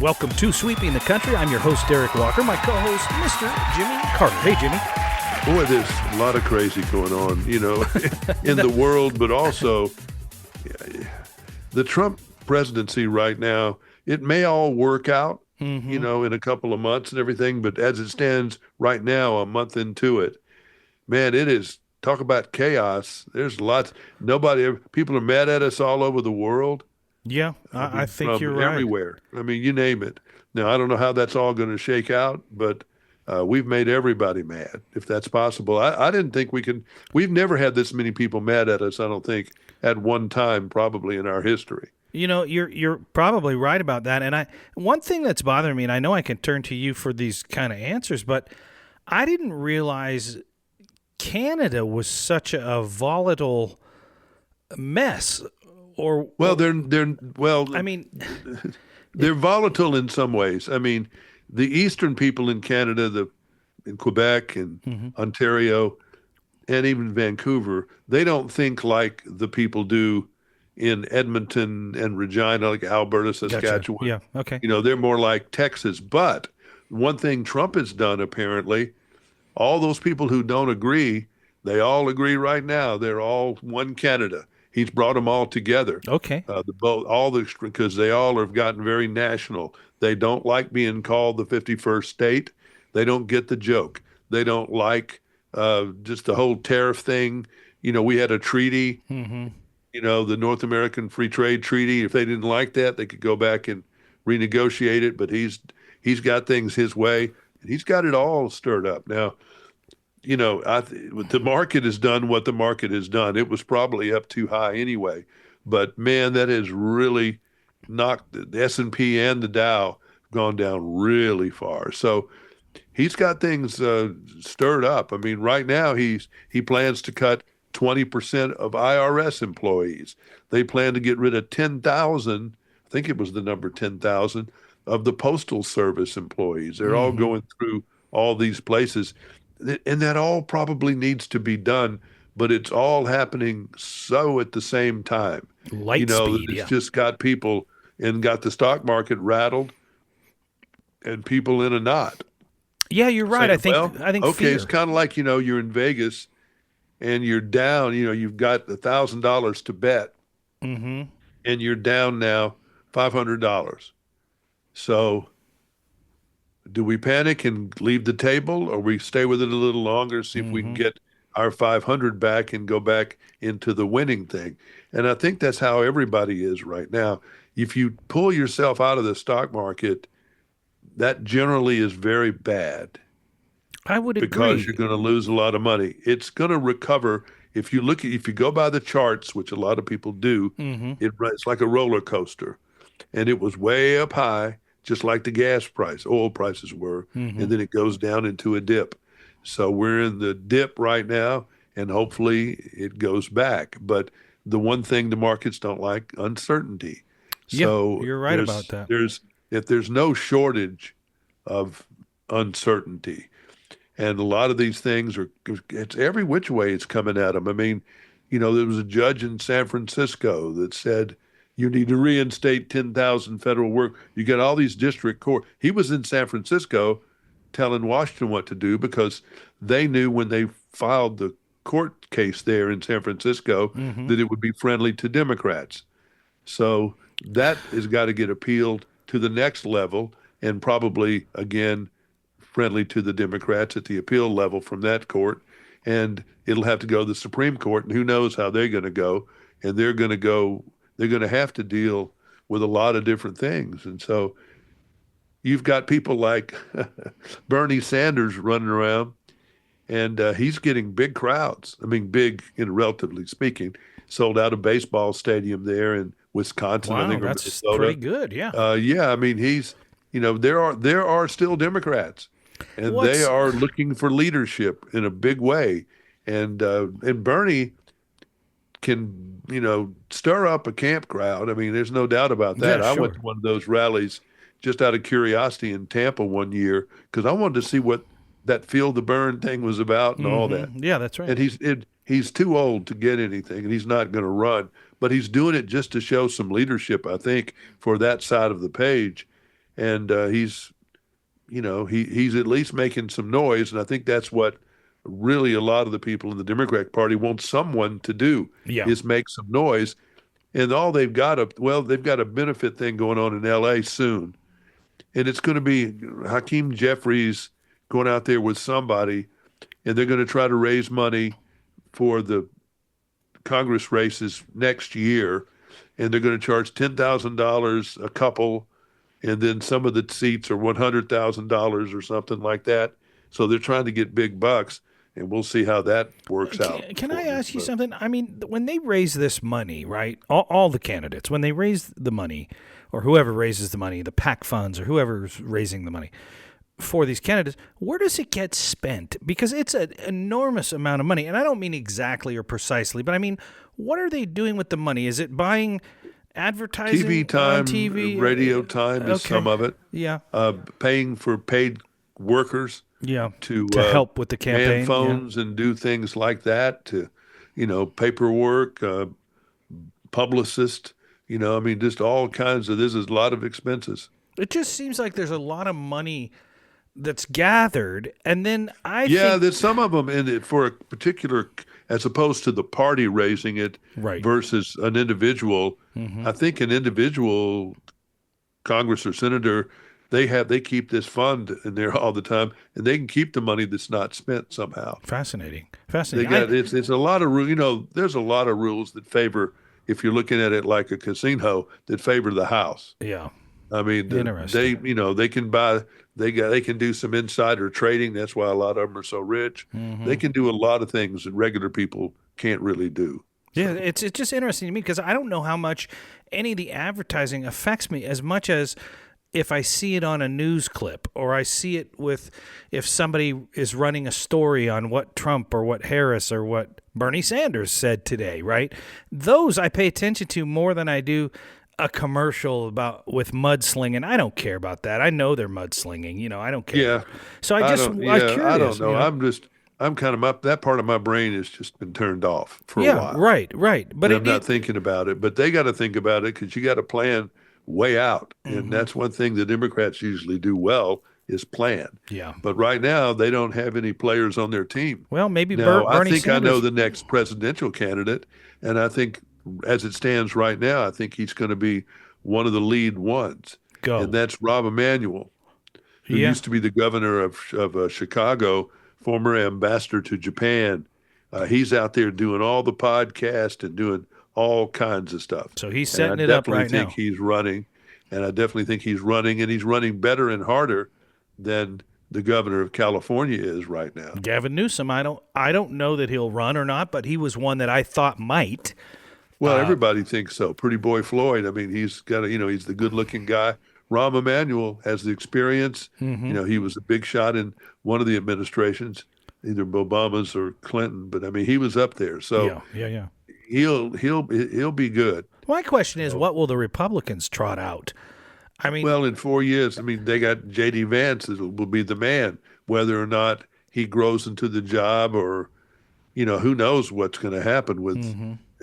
Welcome to Sweeping the Country. I'm your host, Derek Walker. My co-host, Mr. Jimmy Carter. Hey, Jimmy. Boy, there's a lot of crazy going on, in the world, but also the Trump presidency right now. It may all work out, in a couple of months and everything, but as it stands right now, a month into it, man, it is, talk about chaos. There's lots, people are mad at us all over the world. Yeah, I think you're right. Everywhere. I mean, you name it. Now, I don't know how that's all going to shake out, but we've made everybody mad, if that's possible. I didn't think we've never had this many people mad at us, I don't think, at one time probably in our history. You're probably right about that. And one thing that's bothering me, and I know I can turn to you for these kind of answers, but I didn't realize Canada was such a volatile mess. They're volatile in some ways. I mean, the eastern people in Canada, in Quebec and Ontario, and even Vancouver, they don't think like the people do in Edmonton and Regina, like Alberta, Saskatchewan. Gotcha. Yeah, okay. They're more like Texas. But one thing Trump has done, apparently, all those people who don't agree, they all agree right now. They're all one Canada. He's brought them all together. Okay. Because they all have gotten very national. They don't like being called the 51st state. They don't get the joke. They don't like just the whole tariff thing. We had a treaty, the North American Free Trade Treaty. If they didn't like that, they could go back and renegotiate it. But he's got things his way, and he's got it all stirred up now. The market has done what the market has done. It was probably up too high anyway, but man, that has really knocked the S&P and the Dow gone down really far. So he's got things stirred up. I mean, right now he plans to cut 20% of IRS employees. They plan to get rid of 10,000. I think it was the number 10,000 of the Postal Service employees. They're all going through all these places. And that all probably needs to be done, but it's all happening so at the same time. It's just got people and got the stock market rattled and people in a knot. Yeah, you're right. Saying, I think okay, fear. It's kind of like, you're in Vegas and you're down, you've got $1,000 to bet and you're down now $500. So do we panic and leave the table, or we stay with it a little longer, see if we can get our 500 back and go back into the winning thing? And I think that's how everybody is right now. If you pull yourself out of the stock market, that generally is very bad. I would agree. Because you're going to lose a lot of money. It's going to recover. If you go by the charts, which a lot of people do, it's like a roller coaster. And it was way up high, just like the oil prices were, and then it goes down into a dip. So we're in the dip right now, and hopefully it goes back. But the one thing the markets don't like, uncertainty. So you're right about that. If there's no shortage of uncertainty, and a lot of these things it's every which way it's coming at them. I mean, there was a judge in San Francisco that said, you need to reinstate 10,000 federal work. You get all these district court. He was in San Francisco telling Washington what to do because they knew when they filed the court case there in San Francisco that it would be friendly to Democrats. So that has got to get appealed to the next level and probably, again, friendly to the Democrats at the appeal level from that court. And it'll have to go to the Supreme Court, and who knows how they're going to go. And they're going to have to deal with a lot of different things. And so you've got people like Bernie Sanders running around, and he's getting big crowds. I mean, big, relatively speaking. Sold out a baseball stadium there in Wisconsin. Wow, I think, that's Minnesota. pretty good, yeah. Yeah, I mean, he's, there are still Democrats, and they are looking for leadership in a big way. And Bernie can, stir up a camp crowd. I mean, there's no doubt about that. Yeah, sure. I went to one of those rallies just out of curiosity in Tampa one year because I wanted to see what that Feel the Burn thing was about and all that. Yeah, that's right. And he's too old to get anything, and he's not going to run. But he's doing it just to show some leadership, I think, for that side of the page. and he's at least making some noise, and I think that's what really a lot of the people in the Democratic Party want someone to do Yeah. is make some noise. And all they've got a benefit thing going on in L.A. soon, and it's going to be Hakeem Jeffries going out there with somebody, and they're going to try to raise money for the Congress races next year, and they're going to charge $10,000 a couple, and then some of the seats are $100,000 or something like that. So they're trying to get big bucks, and we'll see how that works out Can I for them. ask you But something? I mean, when they raise this money, right? All the candidates, when they raise the money, or whoever raises the money, the PAC funds, or whoever's raising the money for these candidates, where does it get spent? Because it's an enormous amount of money. And I don't mean exactly or precisely, but I mean, what are they doing with the money? Is it buying TV advertising on time, TV? radio time is Okay. some of it. Yeah. Paying for paid workers Yeah. to To help with the man campaign. Yeah. phones and do things like that, to, paperwork, publicist, I mean, just all kinds of, this is a lot of expenses. It just seems like there's a lot of money that's gathered. And then I Yeah, think, there's some of them in it for a particular, as opposed to the party raising it right. versus an individual. I think an individual Congress or senator, they keep this fund in there all the time, and they can keep the money that's not spent somehow. Fascinating. They Fascinating. got it's a lot of there's a lot of rules that favor, if you're looking at it like a casino, that favor the House. Yeah. I mean, Interesting. they can buy, they can do some insider trading. That's why a lot of them are so rich. They can do a lot of things that regular people can't really do. Yeah, So, it's just interesting to me because I don't know how much any of the advertising affects me as much as if I see it on a news clip or I see it with if somebody is running a story on what Trump or what Harris or what Bernie Sanders said today, right? Those I pay attention to more than I do a commercial about with mudslinging. I don't care about that. I know they're mudslinging. I don't care. yeah, So I just I'm I don't curious. know. I'm kind of up. That part of my brain has just been turned off for a Yeah, while, right, right. But and I'm not thinking about it. But they got to think about it because you got to plan way out, and mhm. that's one thing the Democrats usually do well is plan. Yeah. But right now, they don't have any players on their team. Well, maybe Now, I Bernie think I know Sanders the next presidential candidate, and I think as it stands right now, I think he's going to be one of the lead ones, and go. that's Rahm Emanuel, who Yeah. used to be the governor of Chicago, former ambassador to Japan. He's out there doing all the podcast and doing all kinds of stuff. So he's And I setting it up definitely right think now. he's running, and I definitely think he's running, and he's running better and harder than the governor of California is right now. Gavin Newsom, I don't know that he'll run or not, but he was one that I thought might. Well, everybody thinks so. Pretty boy Floyd. I mean, he's the good-looking guy. Rahm Emanuel has the experience. He was a big shot in one of the administrations, either Obama's or Clinton. But I mean, he was up there, so Yeah, yeah, yeah. he'll be good. My question is, So, what will the Republicans trot out? I mean, well, in 4 years, I mean, they got J.D. Vance that will be the man, whether or not he grows into the job or, who knows what's going to happen with,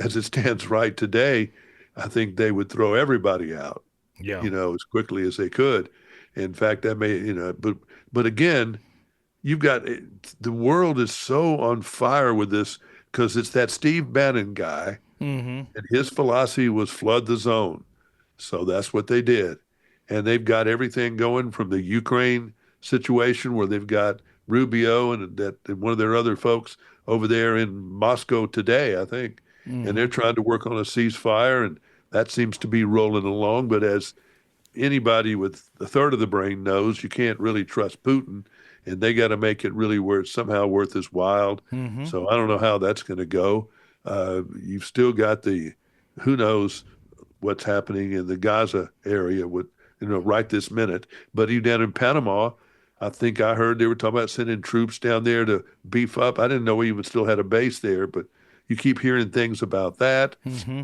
as it stands right today. I think they would throw everybody out, yeah, as quickly as they could. In fact, that may, but again, you've got the world is so on fire with this because it's that Steve Bannon guy, and his philosophy was flood the zone. So that's what they did. And they've got everything going from the Ukraine situation where they've got Rubio and one of their other folks over there in Moscow today, I think. And they're trying to work on a ceasefire, and that seems to be rolling along. But as anybody with a third of the brain knows, you can't really trust Putin, and they got to make it really where it's somehow worth his while. So I don't know how that's going to go. You've still got who knows what's happening in the Gaza area with, right this minute. But even down in Panama, I think I heard they were talking about sending troops down there to beef up. I didn't know we even still had a base there, but you keep hearing things about that.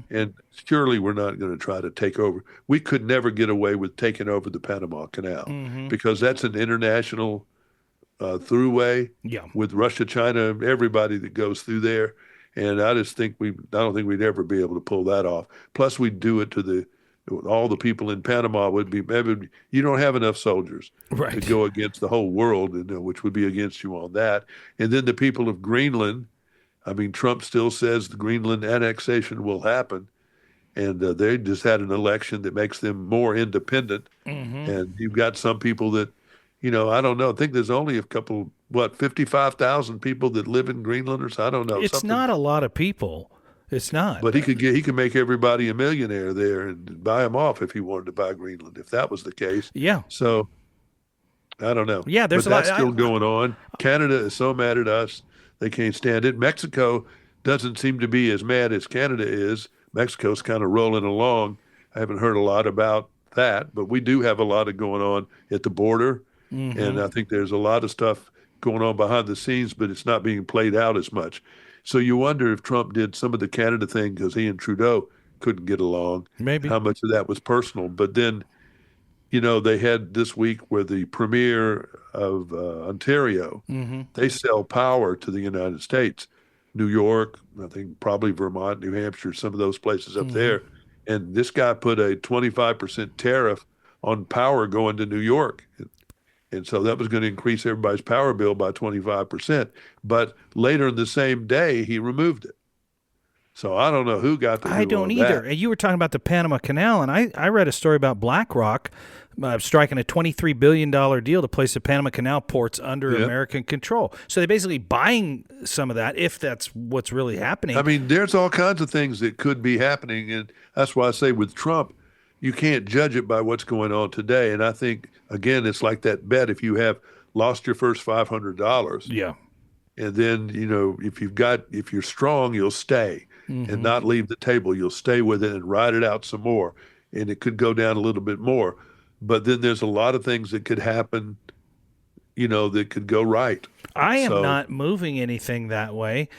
And surely we're not going to try to take over. We could never get away with taking over the Panama Canal because that's an international throughway yeah. with Russia, China, everybody that goes through there. And I don't think we'd ever be able to pull that off. Plus, we'd do it to all the people in Panama would be, maybe you don't have enough soldiers to Right. go against the whole world, which would be against you on that. And then the people of Greenland, I mean, Trump still says the Greenland annexation will happen. And they just had an election that makes them more independent. Hmm. And you've got some people that, I don't know. I think there's only a couple, 55,000 people that live in Greenland or so. I don't know, It's something. not a lot of people. It's not. But he could make everybody a millionaire there and buy them off if he wanted to buy Greenland, if that was the case. Yeah. So I don't know. Yeah, there's But a lot. that's still going on. Canada is so mad at us. They can't stand it. Mexico doesn't seem to be as mad as Canada is. Mexico's kind of rolling along. I haven't heard a lot about that, but we do have a lot of going on at the border. And Hmm. I think there's a lot of stuff going on behind the scenes, but it's not being played out as much. So you wonder if Trump did some of the Canada thing because he and Trudeau couldn't get along, Maybe. how much of that was personal. But then they had this week where the premier of Ontario, Hmm. they sell power to the United States, New York, I think probably Vermont, New Hampshire, some of those places up Hmm. there. And this guy put a 25% tariff on power going to New York. And so that was going to increase everybody's power bill by 25%. But later in the same day, he removed it. So I don't know who got to I who don't on either. that. And you were talking about the Panama Canal, and I read a story about BlackRock striking a $23 billion deal to place the Panama Canal ports under Yeah. American control. So they're basically buying some of that, if that's what's really I happening. mean, there's all kinds of things that could be happening. And that's why I say with Trump, you can't judge it by what's going on today. And I think, again, it's like that bet. If you have lost your first $500, Yeah. and then, if you're strong, you'll stay and Hmm. not leave the table. You'll stay with it and ride it out some more. And it could go down a little bit more. But then there's a lot of things that could happen, that could go right. I am So, not moving anything that way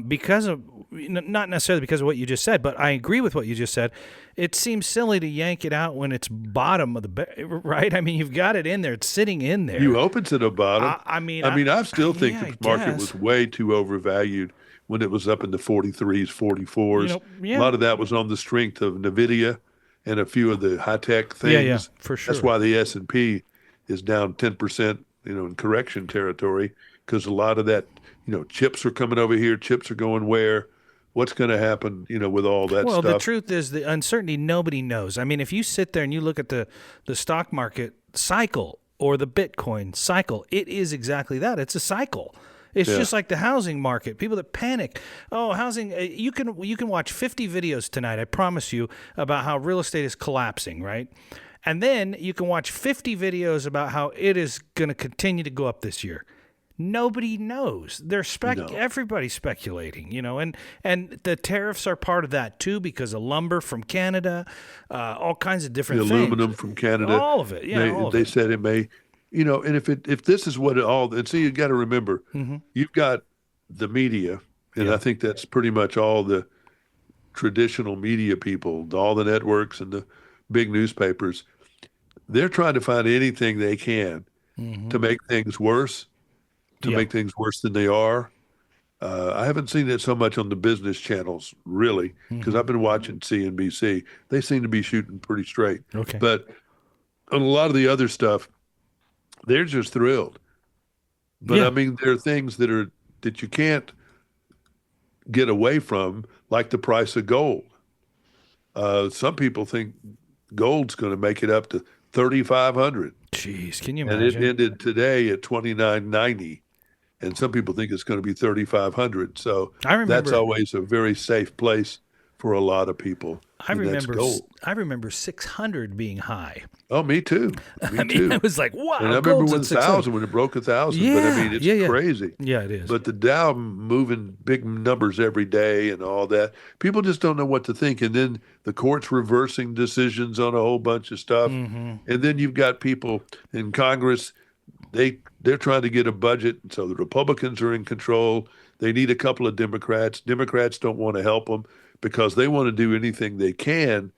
because of not necessarily because of what you just said, but I agree with what you just said. It seems silly to yank it out when it's bottom of the right. I mean, you've got it in there; it's sitting in you there. open to the bottom. I mean, I mean, I still think yeah, the I market was guess way too overvalued when it was up in the 43s, 44s. A yeah, lot of that was on the strength of Nvidia and a few of the high-tech yeah, things. for That's sure. why the S&P is down 10%, in correction territory because a lot of that, chips are coming over here, chips are going where, what's going to happen, with all that Well, the stuff. truth is the uncertainty nobody knows. I mean, if you sit there and you look at the stock market cycle or the Bitcoin cycle, it is exactly that. It's a cycle. It's Yeah. just like the housing market. People that panic, oh, housing. You can watch 50 videos tonight. I promise you about how real estate is collapsing, right? And then you can watch 50 videos about how it is going to continue to go up this year. Nobody knows. No. Everybody's speculating, and the tariffs are part of that too because of lumber from Canada, all kinds of The different things. aluminum from Canada. All of it, yeah, They all of they it. said it may, and if this is what it all, and see, you got to remember, Hmm. you've got the media, and Yeah. I think that's pretty much all the traditional media people, all the networks and the big newspapers. They're trying to find anything they can Hmm. to make things worse, to Yeah. make things worse than they are. I haven't seen it so much on the business channels, really, because Hmm. I've been watching CNBC. They seem to be shooting pretty straight. Okay. But on a lot of the other stuff, they're just thrilled. But I Yeah. mean, there are things that you can't get away from, like the price of gold. Some people think gold's going to make it up to 3,500, Jeez, can you and it imagine? ended today at 2,990. And some people think it's going to be 3,500. So I that's remember. always a very safe place for a lot of people, I and that's remember. gold. I remember 600 being high. Oh, me too. I Me mean, I too. was like, And I wow, remember gold's when at 600. 1,000, when it broke 1,000. But I mean, Yeah. it's Yeah. Yeah. crazy. Yeah. It is. But the Dow moving big numbers every day and all that, people just don't know what to think. And then the courts reversing decisions on a whole bunch of stuff. Hmm. And then you've got people in Congress, they're trying to get a budget. So the Republicans are in control. They need a couple of Democrats. Democrats don't want to help them because they want to do anything they can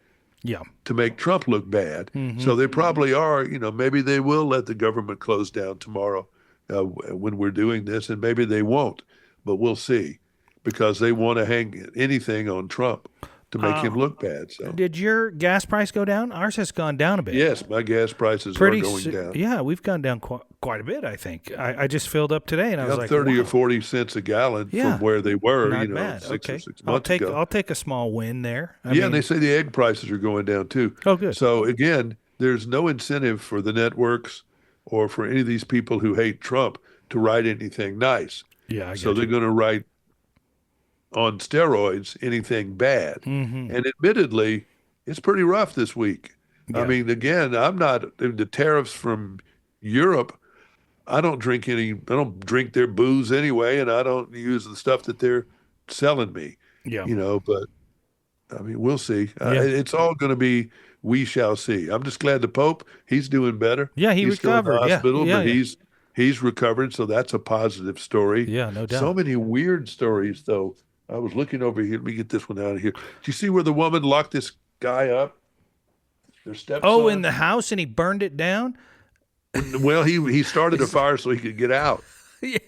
Yeah. to make Trump look bad. Hmm. So they probably are, maybe they will let the government close down tomorrow when we're doing this, and maybe they won't, but we'll see because they want to hang anything on Trump to make him Oh, look bad. So did your gas price go down? Ours has gone down a bit. yes, my gas prices are going down. Yeah, we've gone down quite a bit, I think. I just filled up today and I was Yeah, like, 30 or wow. 40 cents a gallon from Yeah, where they were, not bad. six or Okay. 6 months ago. I'll take a small win there. I Yeah, and they mean, say the egg prices are going down too. oh good. So again, there's no incentive for the networks or for any of these people who hate Trump to write anything nice. Yeah, I So get they're you. going to write on steroids anything bad. Mhm. And admittedly, it's pretty rough this week. I Yeah. mean, again, I'm not the tariffs from Europe. I don't drink their booze anyway, and I don't use the stuff that they're selling me, Yeah. but I mean, we'll see. Yeah. It's all going to be, we shall see. I'm just glad the Pope, he's doing better. Yeah, he He's still in the recovered. Yeah. hospital, Yeah, but yeah. he's recovered, so that's a positive story. Yeah, no So doubt. many weird stories, though. I was looking over here. Let me get this one out of here. Do you see where the woman locked this guy up, their Oh, in stepson? the house and he burned it down? Well, he started a fire so he could get out. Yeah.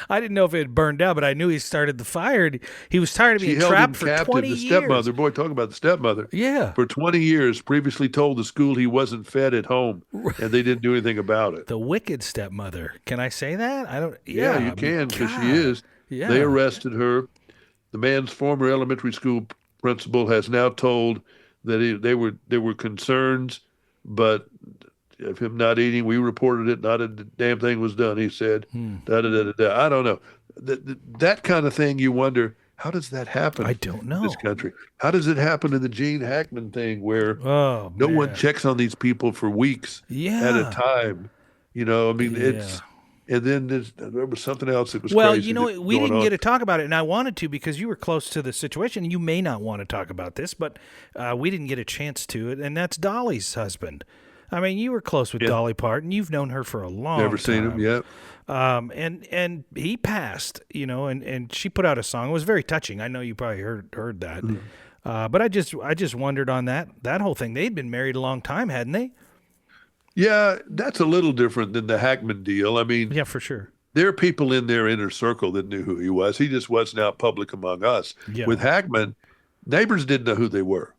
I didn't know if it had burned down, but I knew he started the fire. He was tired of She being held him trapped for captive. 20 The years. stepmother, boy, talk about the stepmother. Yeah. For 20 years, previously told the school he wasn't fed at home, and they didn't do anything about it. The wicked stepmother. Can I say that? I don't. Yeah, Yeah, you I mean, can, because she God. is. Yeah. They arrested her. The man's former elementary school principal has now told that there were concerns, but of him not eating, we reported it. Not a damn thing was done. He said, Hmm. da da da da da. I don't know. That kind of thing. You wonder, how does that happen I don't in this know. country? How does it happen in the Gene Hackman thing, where Oh no one man. checks on these people for weeks at a Yeah. time? I mean, Yeah. and then there was something else that was Well, crazy that was we going didn't on. get to talk about it, and I wanted to because you were close to the situation. You may not want to talk about this, but we didn't get a chance to it, and that's Dolly's husband. I mean, you were close with Yeah. Dolly Parton. You've known her for a long Never seen him time. yet. And he passed, and she put out a song. It was very touching. I know you probably heard that. But I just wondered on that whole thing. They'd been married a long time, hadn't they? Yeah, that's a little different than the Hackman deal. I mean, Yeah, for sure. there are people in their inner circle that knew who he was. He just wasn't out public among us. Yeah. With Hackman, neighbors didn't know who they were.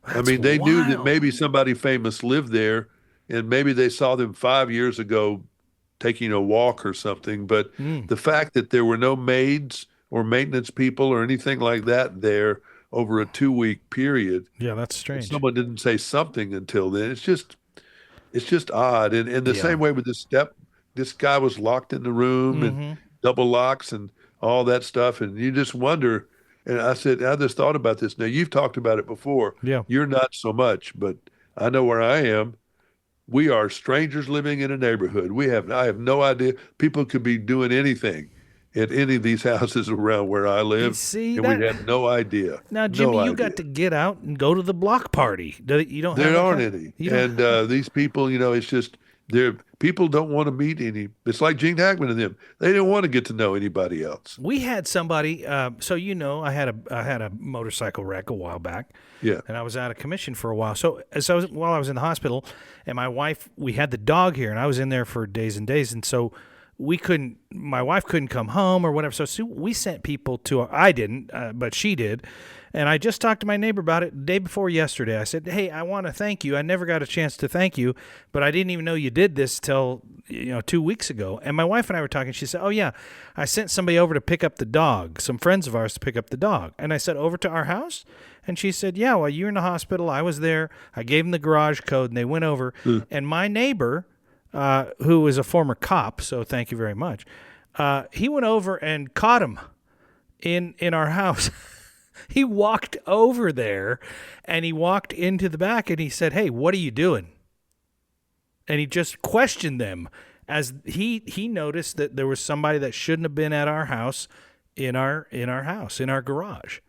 I That's mean, they knew that wild. maybe somebody famous lived there, and maybe they saw them 5 years ago taking a walk or something. But Mm. the fact that there were no maids or maintenance people or anything like that there over a 2 week period, Yeah, that's and strange. someone didn't say something until then, it's just odd. And the Yeah. same way with this guy was locked in the room and Hmm. double locks and all that stuff. And you just wonder. And I just thought about this. Now, you've talked about it before. Yeah. You're not so much, but I know where I am. We are strangers living in a neighborhood. I have no idea. People could be doing anything at any of these houses around where I You live, see and that? we have no idea. Now, No Jimmy, you idea. got to get out and go to the block party. You don't have There that aren't kind- any. You don't. And these people, it's just people don't want to meet any. It's like Gene Hackman and them. They don't want to get to know anybody else. We had somebody. So I had a motorcycle wreck a while back, Yeah. and I was out of commission for a while. So while I was in the hospital, and my wife, we had the dog here, and I was in there for days and days, and so we couldn't. My wife couldn't come home or whatever. So we sent people to. I didn't, but she did. And I just talked to my neighbor about it the day before yesterday. I said, "Hey, I want to thank you. I never got a chance to thank you, but I didn't even know you did this till 2 weeks ago." And my wife and I were talking. She said, "Oh yeah, I sent somebody over to pick up the dog. Some friends of ours to pick up the dog." And I said, "Over to our house?" And she said, "Yeah. Well, you were in the hospital. I was there. I gave them the garage code, and they went over. And my neighbor, who is a former cop, so thank you very much, he went over and caught him in our house." He walked over there and he walked into the back and he said, "Hey, what are you doing?" And he just questioned them as he noticed that there was somebody that shouldn't have been at our house in our house, in our garage.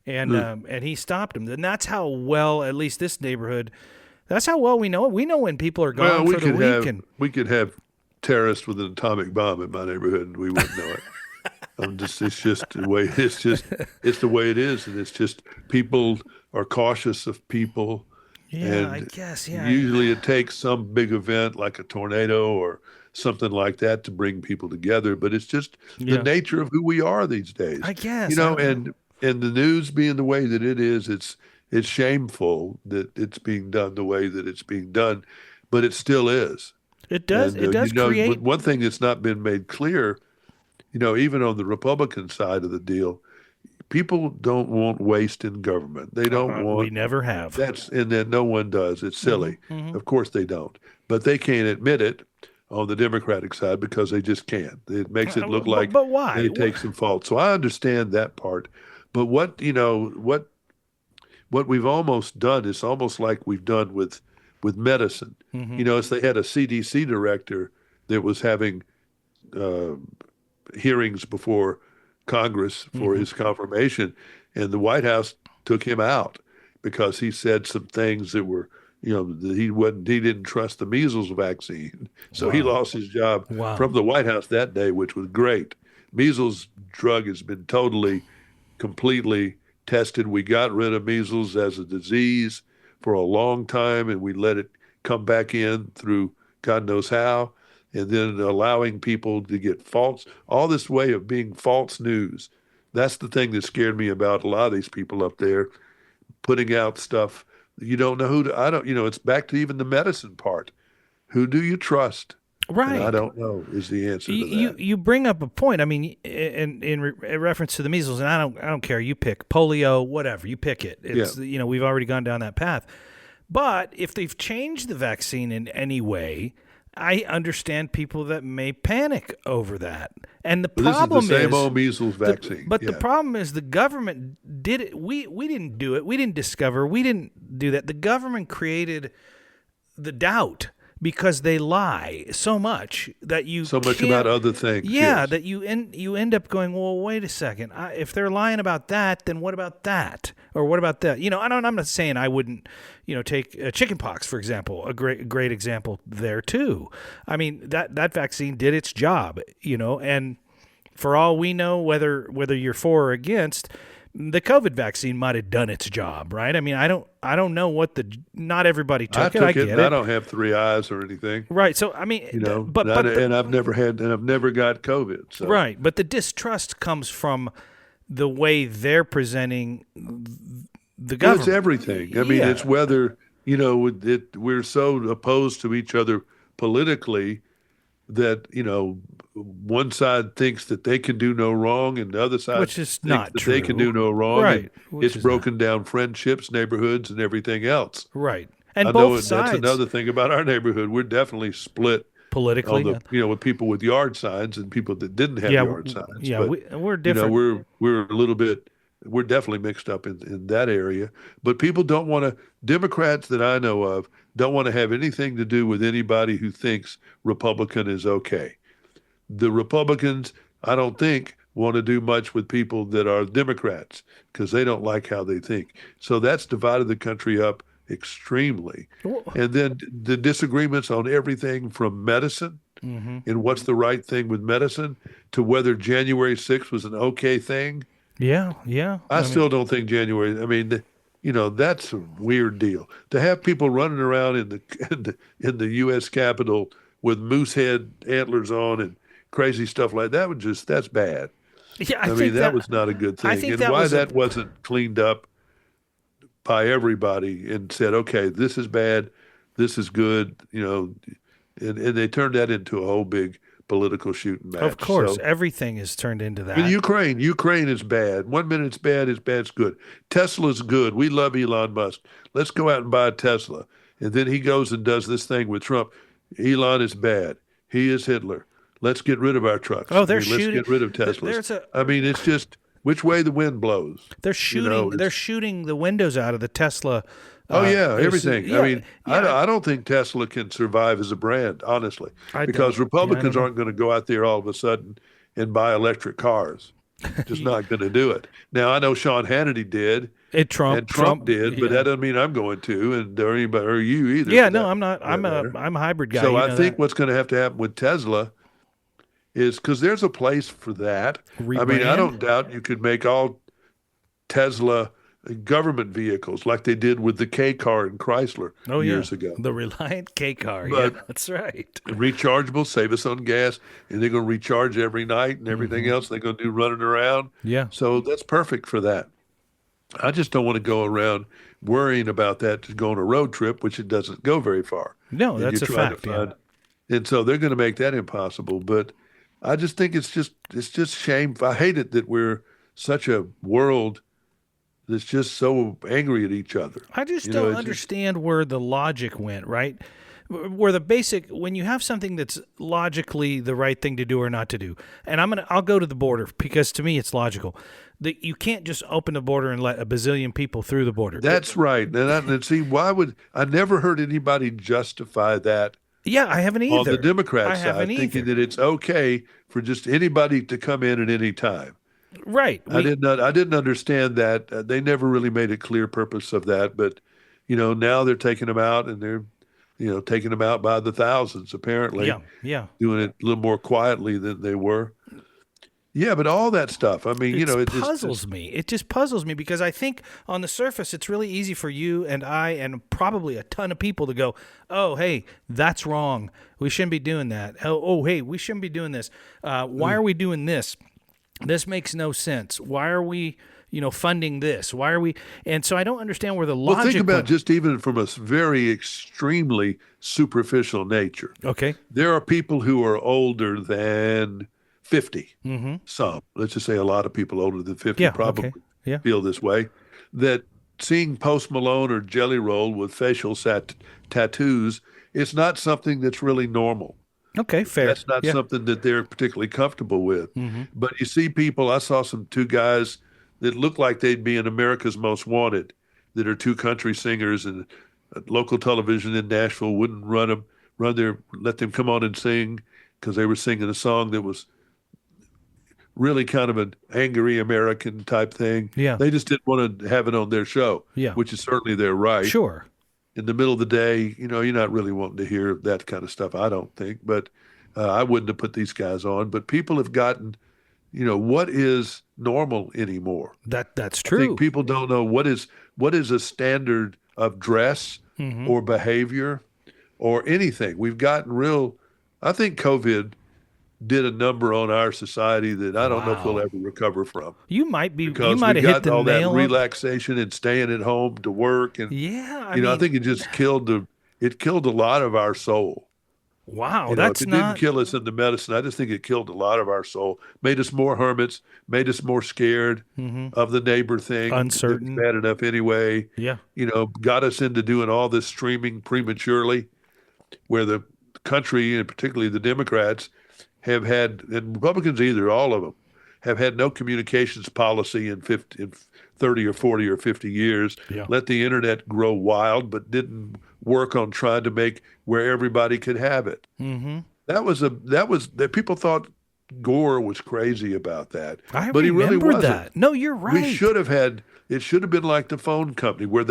And he stopped him. And that's how well, at least this neighborhood, that's how well we know it. We know when people are Well, gone for the week. And we could have terrorists with an atomic bomb in my neighborhood, and we wouldn't know it. It's just the way it's the way it is, and it's just people are cautious of people, yeah, I and guess, yeah. usually it takes some big event like a tornado or something like that to bring people together. But it's just Yeah. the nature of who we are these days, I guess. and and the news being the way that it is, it's shameful that it's being done the way that it's being done, but it still is. It does. And It does but create. one thing that's not been made clear, even on the Republican side of the deal, people don't want waste in government. They don't We want never have. that's, and then no one does. It's Hmm. silly. Hmm. Of course they don't, but they can't admit it on the Democratic side because they just can't. It makes it look like But why? they take some fault. So I understand that part. But what we've almost done is almost like we've done with medicine. Hmm. It's they had a CDC director that was having uh, hearings before Congress for Hmm. his confirmation, and the White House took him out because he said some things that were, that he didn't trust the measles vaccine, so he Wow. lost his job Wow. from the White House that day, which was great. Measles drug has been totally, completely tested. We got rid of measles as a disease for a long time, and we let it come back in through God knows how, and then allowing people to get all this way of being false news. That's the thing that scared me about a lot of these people up there putting out stuff. You don't know who to, I don't, it's back to even the medicine part. Who do you trust? And I Right. don't know is the answer to You that. you bring up a point. I mean, in reference to the measles, and I don't care. You pick polio, whatever you pick it. Yeah. It's we've already gone down that path. But if they've changed the vaccine in any way, I understand people that may panic over that. And the But this is the problem same is, old measles vaccine. but the Yeah. problem is the government did it. We didn't do it. We didn't discover. We didn't do that. The government created the doubt because they lie so much that you So much about can't. other things. Yeah, Yes. that you end up going, well, wait a second. If they're lying about that, then what about that? Or what about that? I'm not saying I wouldn't, take chickenpox for example, a great example there too. I mean that vaccine did its job, and for all we know, whether you're for or against, the COVID vaccine might have done its job, right? I mean, I don't know not everybody I took it. I took it get and I it. don't have three eyes or anything, Right. So I mean, and I've never had, and I've never got COVID. So, right, but the distrust comes from the way they're presenting the well, it's government. everything. I mean, Yeah, it's whether, we're so opposed to each other politically that, one side thinks that they can do no wrong and the other side which is thinks not that they can do true. no wrong. And Right, which it's is not broken down friendships, neighborhoods, and everything else. right, I and know both that's sides another thing about our neighborhood. We're definitely split on politically. with people with yard signs and people that didn't have Yeah, yard signs. yeah, But, we're different. we're a little bit, we're definitely mixed up in that area. But people don't want to, Democrats that I know of don't want to have anything to do with anybody who thinks Republican is okay. The Republicans, I don't think, want to do much with people that are Democrats because they don't like how they think. So that's divided the country up extremely. And then the disagreements on everything from medicine Mm-hmm. and what's the right thing with medicine to whether January 6th was an okay thing. Yeah, yeah. I I mean, still don't think January, I mean, that's a weird deal. To have people running around in the U.S. Capitol with moose head antlers on and crazy stuff like that that's bad. yeah. I mean, that was not a good I thing. think And that why was a. that wasn't cleaned up by everybody and said, okay, this is bad, this is good, and they turned that into a whole big political shooting Of match. course, So, everything is turned into in that. Ukraine is bad. 1 minute it's bad's good. Tesla's good. We love Elon Musk. Let's go out and buy a Tesla. And then he goes and does this thing with Trump. Elon is bad. He is Hitler. Let's get rid of our trucks. Oh, I they're mean, let's shooting. get rid of Teslas. There's a. I mean, it's just which way the wind blows. They're shooting. They're It's, shooting the windows out of the Tesla. oh yeah, There's everything. I yeah, mean, yeah. I don't think Tesla can survive as a brand, honestly, I because don't. Yeah, I don't Republicans know. aren't going to go out there all of a sudden and buy electric cars. Just not going to do it. Now I know Sean Hannity did, It and Trump. Trump did, but Yeah. that doesn't mean I'm going to, and or anybody or you either. Yeah. For No, that, I'm not. for that matter. I'm a hybrid guy. So You I know think that. what's going to happen with Tesla is because there's a place for that. I mean, I Rebrand. don't doubt you could make all Tesla government vehicles like they did with the K car in Chrysler Oh yeah, years ago. the Reliant K car. Yeah, But that's right. rechargeable, save us on gas, and they're going to recharge every night and everything else they're going to do running around. Yeah. So that's perfect for that. I just don't want to go around worrying about that to go on a road trip, which it doesn't go very far. No, And you're that's a trying to fact. Yeah. find, and so they're going to make that impossible. But I just think it's just shameful. I hate it that we're such a world that's just so angry at each other. I just You know, don't it's just understand where the logic went, right? Where the basic when you have something that's logically the right thing to do or not to do. And I'll go to the border because to me it's logical. That you can't just open the border and let a bazillion people through the border. that's right. And see, why would I never heard anybody justify that Yeah, I haven't on the either. Democrat I haven't side, thinking either. that it's okay for just anybody to come in at any time. Right. I didn't understand that. They never really made a clear purpose of that, but now they're taking them out and they're taking them out by the thousands apparently, Yeah, yeah. doing it a little more quietly than they were. Yeah, but all that stuff. I mean, It it just puzzles me. It just puzzles me because I think on the surface it's really easy for you and I and probably a ton of people to go, "Oh, hey, that's wrong. We shouldn't be doing that. Oh, hey, we shouldn't be doing this. Why are we doing this? This makes no sense. Why are we, funding this? Why are we?" And so I don't understand where the well, think logic about went. just even from a very extremely superficial nature. Okay. There are people who are older than 50. Mm-hmm. Some, let's just say a lot of people older than 50 Yeah. Okay. probably Yeah. feel this way, that seeing Post Malone or Jelly Roll with facial tattoos, it's not something that's really normal. Okay. Fair. That's not Yeah. something that they're particularly comfortable with. Mm-hmm. But you see people, I saw two guys that look like they'd be in America's Most Wanted, that are two country singers, and local television in Nashville wouldn't let them come on and sing because they were singing a song that was really kind of an angry American type thing. Yeah. They just didn't want to have it on their show, Yeah. which is certainly their right. Sure. In the middle of the day, you're not really wanting to hear that kind of stuff, I don't think. But I wouldn't have put these guys on. But people have gotten, what is normal anymore? That's I think true. people don't know what is a standard of dress Mm-hmm. or behavior or anything. We've gotten real. I think COVID did a number on our society that I don't know if we'll Wow. ever recover from, You because might we've have hit got the all that nail on. relaxation and staying at home to work, and Yeah. I I mean, think it killed a lot of our soul. wow. If That's it didn't not. kill us in the medicine, I just think it killed a lot of our soul, made us more hermits, made us more scared Mm-hmm. of the neighbor thing that was Uncertain. bad enough anyway. Yeah. Got us into doing all this streaming prematurely, where the country, and particularly the Democrats, have had, and Republicans either, all of them, have had no communications policy in 30 or 40 or 50 years, Yeah. let the internet grow wild, but didn't work on trying to make where everybody could have it. Mm-hmm. That people thought Gore was crazy about that, I but he really remember wasn't. that. No, you're We right. should have had, it should have been like the phone company where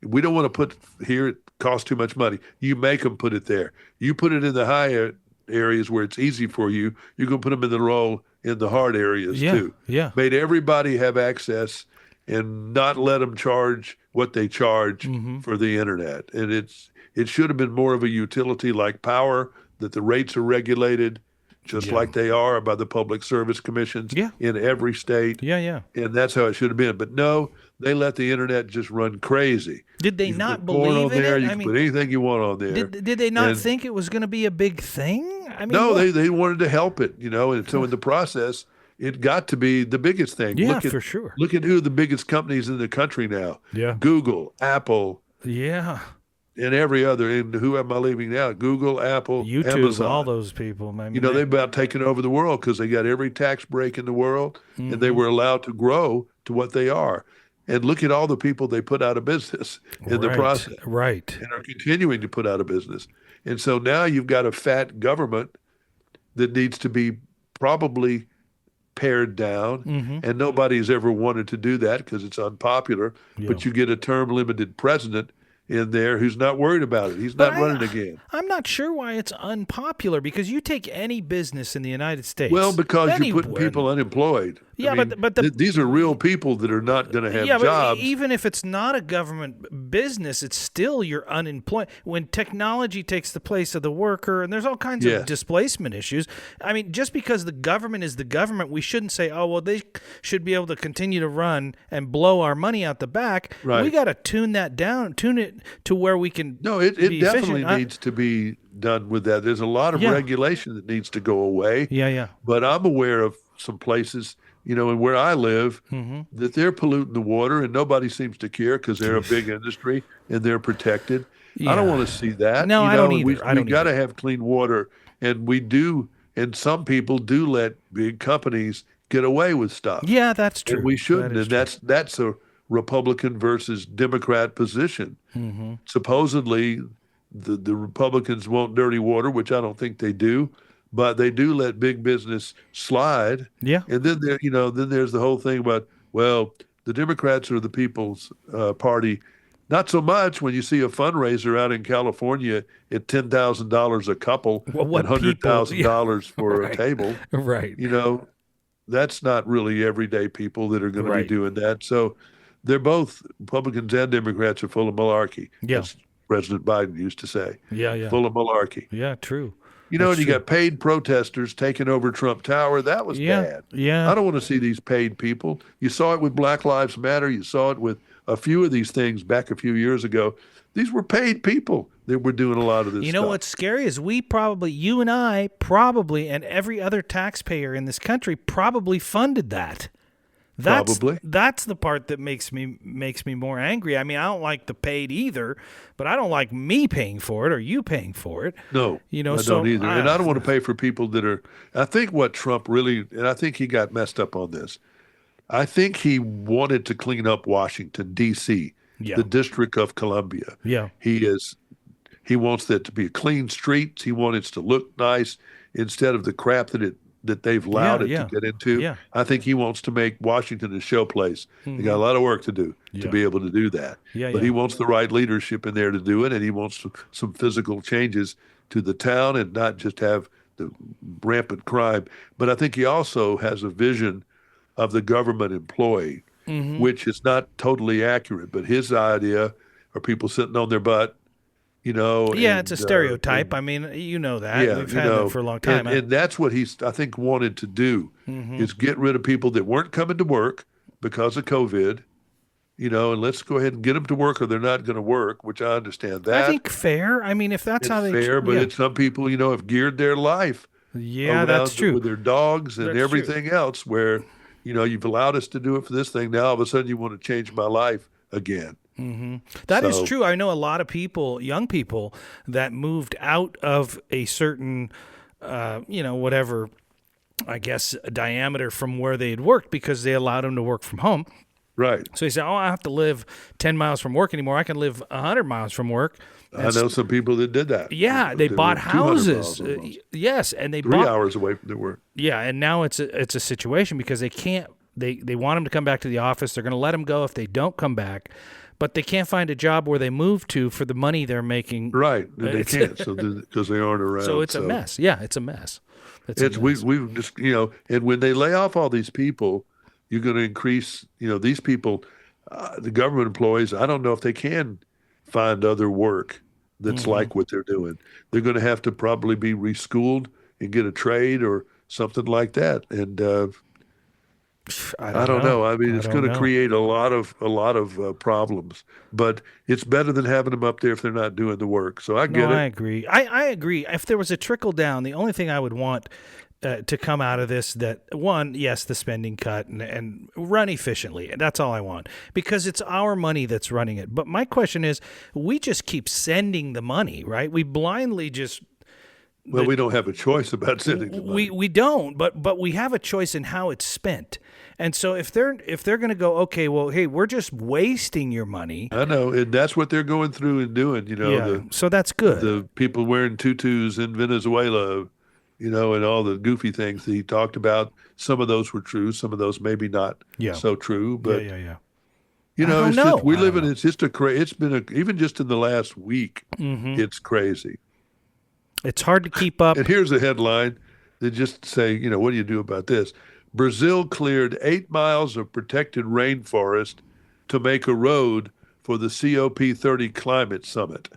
we don't want to put here, it costs too much money. You make them put it there. You put it in the areas where it's easy for you. You can put them in the hard areas Yeah. too. Yeah. Made everybody have access and not let them charge what they charge Mm-hmm. for the internet. And it should have been more of a utility like power, that the rates are regulated just Yeah. like they are by the public service commissions Yeah. in every state. Yeah. Yeah. And that's how it should have been. But no, they let the internet just run crazy. Did they You can not put porn believe on in there. it? You I can mean, put anything you want on there. did they not And think it was going to be a big thing? I mean, no, what? they wanted to help it, and so in the process, it got to be the biggest thing. Yeah, for sure. Look at who the biggest companies in the country now. Yeah. Google, Apple, Yeah. and every other. And who am I leaving now? Google, Apple, YouTube, Amazon. all those people. I mean, They've about taken over the world because they got every tax break in the world, and they Mhm. were allowed to grow to what they are. And look at all the people they put out of business in the Right, process, right. and are continuing to put out of business. And so now you've got a fat government that needs to be probably pared down, Hmm. and nobody's ever wanted to do that because it's unpopular. Yeah. But you get a term limited president, in there who's not worried about it. He's But not running again. I'm not sure why it's unpopular because you take any business in the United Well, States, because you're putting anywhere. people unemployed. I Yeah, mean, but the these are real people that are not going to have yeah, but jobs. even if it's not a government business, it's still you're unemployed. When technology takes the place of the worker, and there's all kinds of Yes. displacement issues. I mean, just because the government is the government, we shouldn't say, oh, well, they should be able to continue to run and blow our money out the back. Right. We got to tune that down, tune it to where we can No, it be definitely efficient. needs to be done with that. There's a lot of Yeah. regulation that needs to go away. Yeah, yeah. But I'm aware of some places, and where I live, that they're polluting the water and nobody seems to care because they're a big industry and they're protected. I don't Yeah. want to see that. No, I don't and either. I we don't got to either. have clean water, and we do. And some people do let big companies get away with stuff, Yeah, that's true. and we That shouldn't. is And true. that's a Republican versus Democrat position. Mm-hmm. Supposedly, the Republicans want dirty water, which I don't think they do, but they do let big business slide. Yeah. And then there's the whole thing about, well, the Democrats are the people's party. Not so much when you see a fundraiser out in California at $10,000 a couple Well, what and $100,000 for Right. a table. Right. That's not really everyday people that are going to be Right. doing that. So they're both Republicans and Democrats are full of malarkey. Yeah. As President Biden used to say, Yeah, yeah. full of malarkey. Yeah, true. And That's you true. got paid protesters taking over Trump Tower. That was Yeah, bad. yeah. I don't want to see these paid people. You saw it with Black Lives Matter. You saw it with a few of these things back a few years ago. These were paid people that were doing a lot of this You know stuff. what's scary is you and I probably, and every other taxpayer in this country probably funded that. Probably. That's the part that makes me more angry. I mean, I don't like the paid either, but I don't like me paying for it or you paying for it. No, I so don't either. And I don't want to pay for people that are. I think what Trump really, and I think he got messed up on this. I think he wanted to clean up Washington, D.C., Yeah. the District of Columbia. Yeah. He wants that to be clean streets. He wants it to look nice instead of the crap that they've allowed it yeah. to get into. Yeah. I think he wants to make Washington a show place. They got a lot of work to do Yeah. to be able to do that. Yeah, But yeah. he wants the right leadership in there to do it, and he wants some physical changes to the town and not just have the rampant crime. But I think he also has a vision of the government employee, which is not totally accurate. But his idea are people sitting on their butt, Yeah, it's a and, stereotype. I mean, you know that. yeah, We've had that for a long time. and that's what he's, I think, wanted to do is get rid of people that weren't coming to work because of COVID, and let's go ahead and get them to work or they're not going to work, which I understand that. I think fair. I mean, if that's It's how they fair, but yeah. it's some people, have geared their life Yeah, that's around true. with their dogs and That's true. everything else where, you've allowed us to do it for this thing. Now all of a sudden you want to change my life again. That is So- true. I know a lot of people, young people, that moved out of a certain, whatever, I guess, diameter from where they had worked because they allowed them to work from home. Right. So he said, "Oh, I don't have to live 10 miles from work anymore. I can live 100 miles from work." I know some people that did that. Yeah, they were bought 200 miles houses. almost. Yes, and they 3 bought. hours away from their work. Yeah, and now it's a situation because they can't. They want them to come back to the office. They're going to let them go if they don't come back, but they can't find a job where they move to for the money they're making. Right. And they It's- can't because they aren't around. So it's a mess. Yeah, it's a mess. A It's mess. we've just and when they lay off all these people, you're going to increase these people, the government employees. I don't know if they can find other work that's like what they're doing. They're going to have to probably be reschooled and get a trade or something like that. And I don't know. I mean, it's I going don't to know. create a lot of problems. But it's better than having them up there if they're not doing the work. So I get No, it. I agree. I agree. If there was a trickle down, the only thing I would want to come out of this that one, yes, the spending cut and run efficiently. That's all I want because it's our money that's running it. But my question is, we just keep sending the money, right? We blindly just Well, we don't have a choice about sending the money. we don't, but we have a choice in how it's spent. And so if they're going to go, okay, well, hey, we're just wasting your money. I know, and that's what they're going through and doing. Yeah, so that's good. The people wearing tutus in Venezuela, and all the goofy things that he talked about. Some of those were true. Some of those maybe not Yeah. so true. But yeah. You I know, don't it's just know. we I live don't in. know. It's just it's been even just in the last week, Mm-hmm. it's crazy. It's hard to keep And up. here's a headline that just say, what do you do about this? Brazil cleared 8 miles of protected rainforest to make a road for the COP30 climate summit.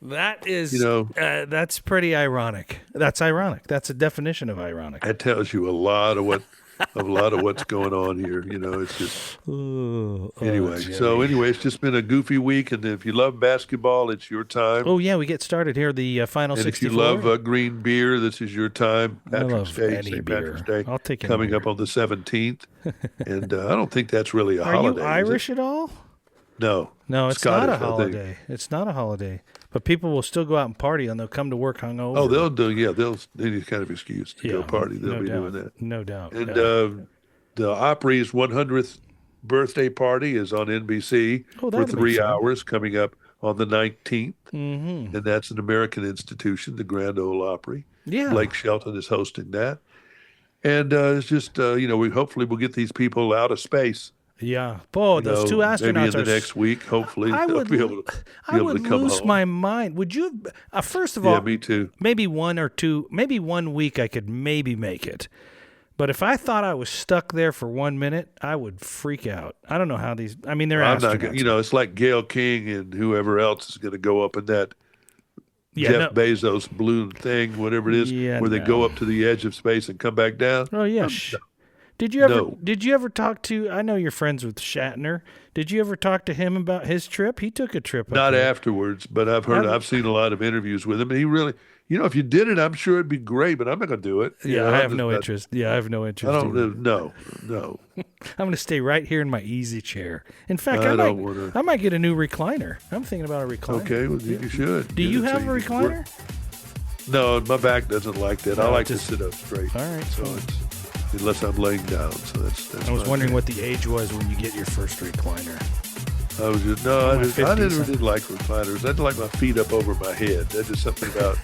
That You is, know, that's pretty ironic. That's ironic. That's a definition of ironic. that tells you a lot of what's going on here. It's just Oh, anyway. So Jimmy. anyway, it's just been a goofy week, and if you love basketball, it's your time. Oh yeah, we get started here. The final And if you 64. love green beer, this is your time. I Patrick's love Day, any St. Patrick's beer. Day, I'll take any coming beer. up on the 17th. And I don't think that's really a Are holiday, you is it? Irish at all? No. No, it's Scottish, not a I think. holiday. It's not a holiday. But people will still go out and party, and they'll come to work hungover. Oh, they'll do, yeah, they'll any kind of excuse to go yeah, party. They'll no be doubt. doing that. No doubt. And yeah. the Opry's 100th birthday party is on NBC Oh, for that'll be 3 fun. hours coming up on the 19th. Mm-hmm. And that's an American institution, the Grand Ole Opry. Yeah. Blake Shelton is hosting that. And it's just, we hopefully will get these people out of space. Yeah. Boy, those two astronauts maybe in the are. next week, hopefully I they'll would. be able to, I would come lose home. my mind. Would you? First of Yeah, all, me too. maybe one or two, maybe 1 week I could maybe make it. But if I thought I was stuck there for 1 minute, I would freak out. I don't know how these. I mean, they're I'm not, astronauts. it's like Gail King and whoever else is going to go up in that Yeah. Jeff No. Bezos balloon thing, whatever it is, Yeah, where they no. go up to the edge of space and come back down. Oh yeah. Did you ever? No. Did you ever talk to? I know you're friends with Shatner. Did you ever talk to him about his trip? He took a trip. Up Not there. afterwards, but I've- I've seen a lot of interviews with him, and he really, if you did it, I'm sure it'd be great, but I'm not going to do it. Yeah, I have no interest. Yeah, I have no interest. I don't. either. No. I'm going to stay right here in my easy chair. In fact, I I don't wanna- might get a new recliner. I'm thinking about a recliner. Okay, well, you should. Do Get you it so have a can work. recliner? No, my back doesn't like that. I No, like just- to sit up straight. All right. So unless I'm laying down, so that's. I was my wondering thing. what the age was when you get your first recliner. I was just my I 50s, never huh? did like recliners. I didn't like my feet up over my head. That's just something about.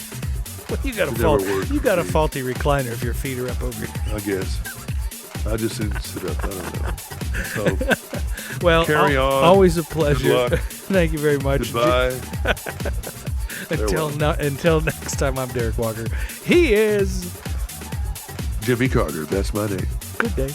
Well, you got a It never fault. worked You for got a me. faulty recliner if your feet are up over. Your... I guess. I just didn't sit up. I don't know. So Well, Carry on. always a pleasure. luck. Thank you very much. goodbye. Until next time, I'm Derek Walker. He is. Jimmy Carter. That's my name. Good day.